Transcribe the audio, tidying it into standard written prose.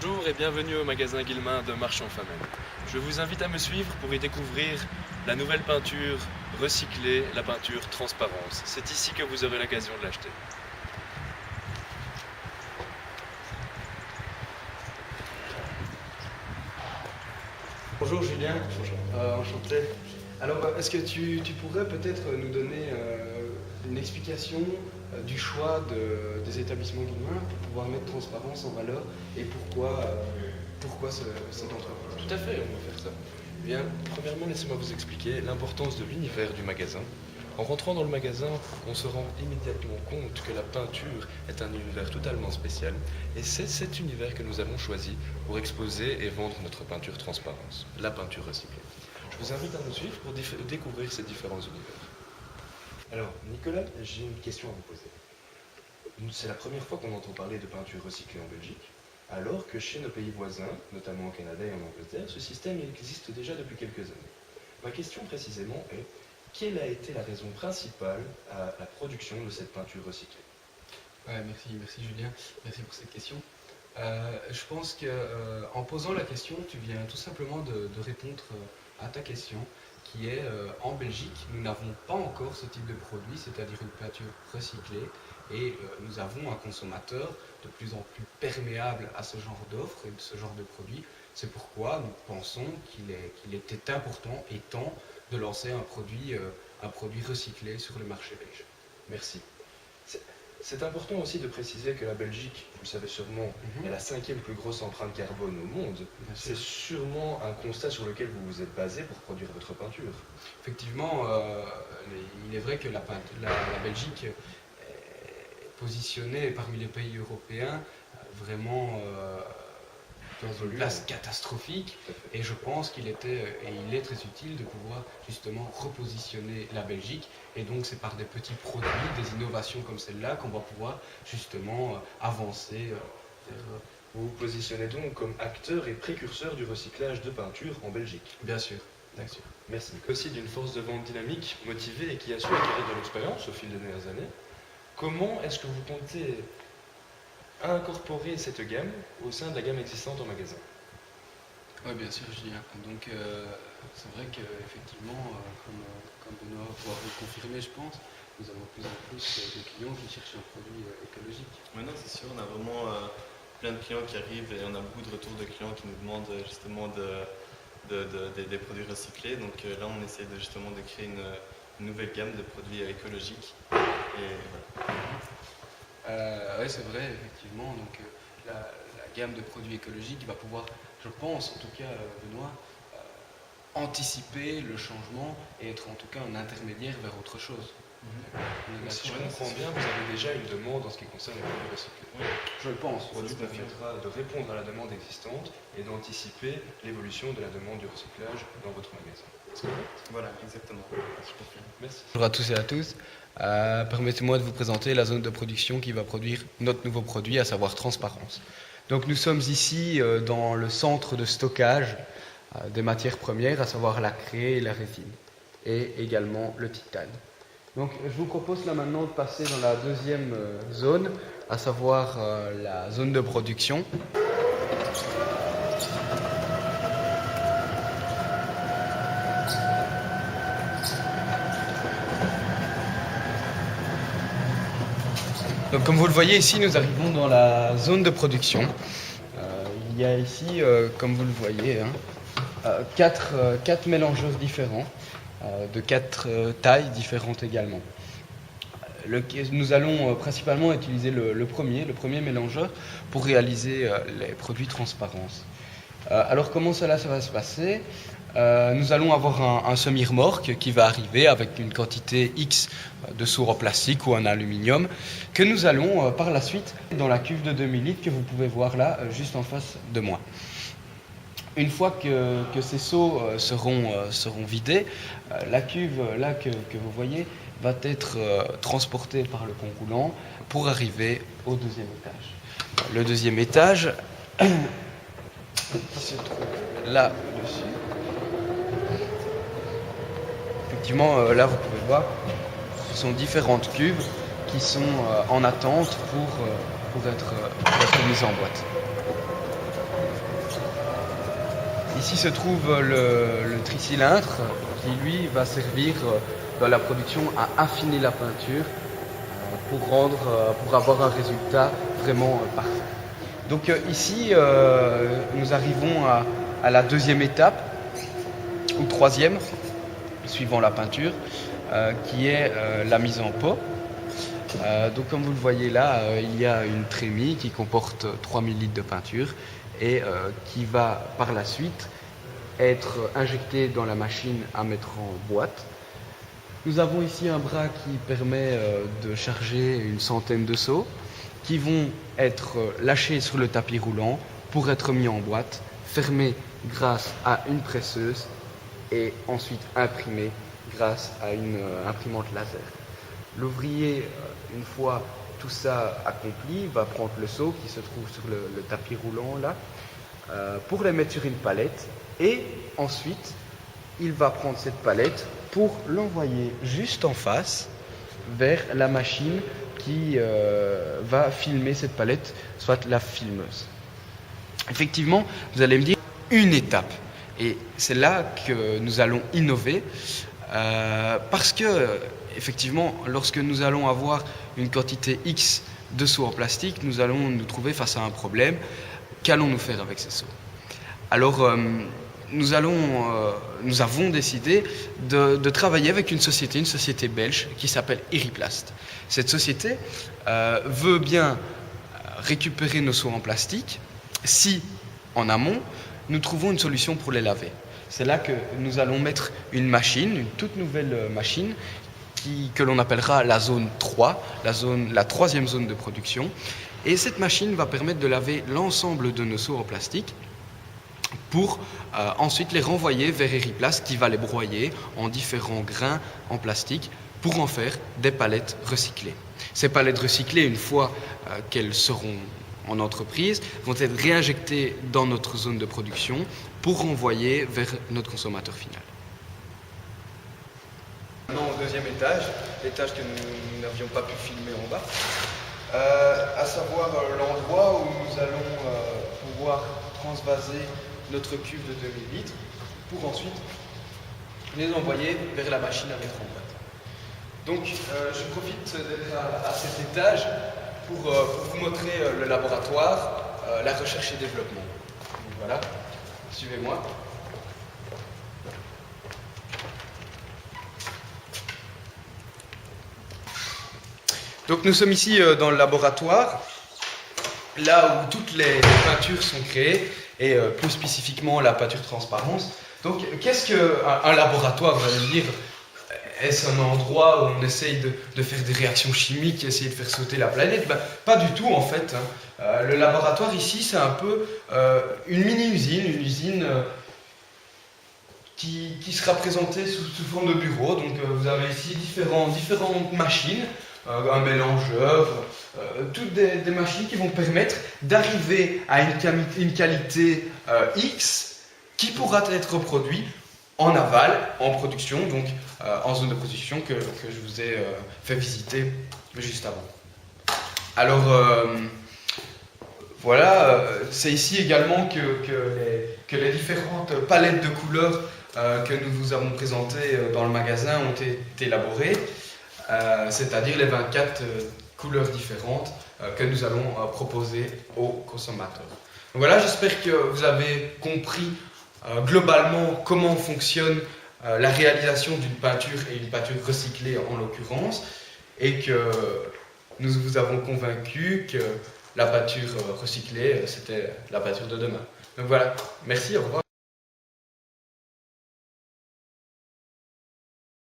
Bonjour et bienvenue au magasin Guillemins de Marchand-Famenne. Je vous invite à me suivre pour y découvrir la nouvelle peinture recyclée, la peinture transparence. C'est ici que vous aurez l'occasion de l'acheter. Bonjour Julien, enchanté. Alors, est-ce que tu pourrais peut-être nous donner une explication du choix des établissements Guillemins pour pouvoir mettre transparence en valeur et pourquoi cette entreprise? Tout à fait, on va faire ça. Bien, premièrement, laissez-moi vous expliquer l'importance de l'univers du magasin. En rentrant dans le magasin, on se rend immédiatement compte que la peinture est un univers totalement spécial et c'est cet univers que nous avons choisi pour exposer et vendre notre peinture transparence, la peinture recyclée. Je vous invite à nous suivre pour découvrir ces différents univers. Alors, Nicolas, j'ai une question à vous poser. C'est la première fois qu'on entend parler de peinture recyclée en Belgique, alors que chez nos pays voisins, notamment au Canada et en Angleterre, ce système existe déjà depuis quelques années. Ma question précisément est: quelle a été la raison principale à la production de cette peinture recyclée? Ouais, merci Julien, merci pour cette question. Je pense que en posant la question, tu viens tout simplement de répondre à ta question, qui est en Belgique, nous n'avons pas encore ce type de produit, c'est-à-dire une peinture recyclée, et nous avons un consommateur de plus en plus perméable à ce genre d'offres et de ce genre de produits. C'est pourquoi nous pensons qu'il était important et temps de lancer un produit recyclé sur le marché belge. Merci. C'est important aussi de préciser que la Belgique, vous le savez sûrement, est la 5e plus grosse empreinte carbone au monde. C'est sûrement un constat sur lequel vous vous êtes basé pour produire votre peinture. Effectivement, il est vrai que la Belgique est positionnée parmi les pays européens vraiment dans une place catastrophique, et je pense qu'il était et il est très utile de pouvoir justement repositionner la Belgique, et donc c'est par des petits produits, des innovations comme celle-là qu'on va pouvoir justement avancer vers... Vous vous positionnez donc comme acteur et précurseur du recyclage de peinture en Belgique. Bien sûr, bien sûr. Merci. Aussi d'une force de vente dynamique, motivée et qui a su acquérir de l'expérience au fil des dernières années. Comment est-ce que vous comptez incorporer cette gamme au sein de la gamme existante en magasin? Oui, bien sûr, Julien. Donc, c'est vrai qu'effectivement, comme Benoît va pouvoir le confirmer, je pense, nous avons de plus en plus de clients qui cherchent un produit écologique. Maintenant, c'est sûr, on a vraiment plein de clients qui arrivent et on a beaucoup de retours de clients qui nous demandent justement des produits recyclés. Donc là, on essaie justement de créer une nouvelle gamme de produits écologiques. Et voilà. Oui, c'est vrai, effectivement. Donc, la gamme de produits écologiques va pouvoir, je pense, en tout cas, Benoît, anticiper le changement et être en tout cas un intermédiaire vers autre chose. Si je comprends bien, vous avez déjà une demande en ce qui concerne les produits recyclés. Oui, je le pense. Ce produit permettra de répondre à la demande existante et d'anticiper l'évolution de la demande du recyclage dans votre magasin. Est-ce que Voilà, exactement. Merci. Bonjour à tous et à tous. Permettez-moi de vous présenter la zone de production qui va produire notre nouveau produit, à savoir Transparence. Donc nous sommes ici dans le centre de stockage des matières premières, à savoir la craie et la résine, et également le titane. Donc je vous propose là maintenant de passer dans la deuxième zone, à savoir la zone de production. Donc comme vous le voyez ici, nous arrivons dans la zone de production. Il y a ici, comme vous le voyez, quatre mélangeuses différents, de 4 tailles différentes également. Nous allons principalement utiliser le premier mélangeur pour réaliser les produits transparence. Alors comment ça va se passer? Nous allons avoir un semi-remorque qui va arriver avec une quantité X de sourd en plastique ou en aluminium que nous allons par la suite dans la cuve de 2000 litres que vous pouvez voir là juste en face de moi. Une fois que ces seaux seront vidés, la cuve là que vous voyez va être transportée par le pont roulant pour arriver au deuxième étage. Le deuxième étage qui se trouve là-dessus. Effectivement, là vous pouvez voir, ce sont différentes cuves qui sont en attente pour pour être mise en boîte. Ici se trouve le tricylindre qui lui va servir dans la production à affiner la peinture pour avoir un résultat vraiment parfait. Donc ici nous arrivons à la deuxième étape ou troisième suivant la peinture qui est la mise en pot. Donc comme vous le voyez là, il y a une trémie qui comporte 3000 litres de peinture et qui va par la suite être injectée dans la machine à mettre en boîte. Nous avons ici un bras qui permet de charger une centaine de seaux qui vont être lâchés sur le tapis roulant pour être mis en boîte, fermés grâce à une presseuse et ensuite imprimés grâce à une imprimante laser. L'ouvrier, une fois tout ça accompli, va prendre le seau qui se trouve sur le tapis roulant là, pour les mettre sur une palette et ensuite il va prendre cette palette pour l'envoyer juste en face vers la machine qui va filmer cette palette, soit la filmeuse. Effectivement, vous allez me dire une étape et c'est là que nous allons innover parce que effectivement, lorsque nous allons avoir une quantité X de seaux en plastique, nous allons nous trouver face à un problème. Qu'allons-nous faire avec ces seaux? Alors, nous avons décidé de travailler avec une société belge qui s'appelle Iriplast. Cette société veut bien récupérer nos seaux en plastique si, en amont, nous trouvons une solution pour les laver. C'est là que nous allons mettre une machine, une toute nouvelle machine, que l'on appellera la zone 3, la troisième zone de production. Et cette machine va permettre de laver l'ensemble de nos seaux en plastique pour ensuite les renvoyer vers Iriplast qui va les broyer en différents grains en plastique pour en faire des palettes recyclées. Ces palettes recyclées, une fois qu'elles seront en entreprise, vont être réinjectées dans notre zone de production pour renvoyer vers notre consommateur final. Maintenant au deuxième étage, l'étage que nous n'avions pas pu filmer en bas, à savoir l'endroit où nous allons pouvoir transvaser notre cuve de 2000 litres pour ensuite les envoyer vers la machine à mettre en boîte. Donc je profite d'être à cet étage pour vous montrer le laboratoire, la recherche et développement. Donc voilà, suivez-moi. Donc nous sommes ici dans le laboratoire, là où toutes les peintures sont créées, et plus spécifiquement la peinture transparence. Donc qu'est-ce qu'un laboratoire, vous allez me dire? Est-ce un endroit où on essaye de faire des réactions chimiques, essayer de faire sauter la planète? Pas du tout en fait. Le laboratoire ici, c'est un peu une mini-usine, une usine qui sera présentée sous forme de bureau. Donc vous avez ici différentes machines, un mélangeur, toutes des machines qui vont permettre d'arriver à une qualité X qui pourra être reproduit en aval, en production, donc en zone de production que je vous ai fait visiter juste avant. Alors voilà, c'est ici également que les différentes palettes de couleurs que nous vous avons présentées dans le magasin ont été élaborées, c'est-à-dire les 24 couleurs différentes que nous allons proposer aux consommateurs. Donc voilà, j'espère que vous avez compris globalement comment fonctionne la réalisation d'une peinture et une peinture recyclée en l'occurrence, et que nous vous avons convaincu que la peinture recyclée c'était la peinture de demain. Donc voilà, merci, au revoir.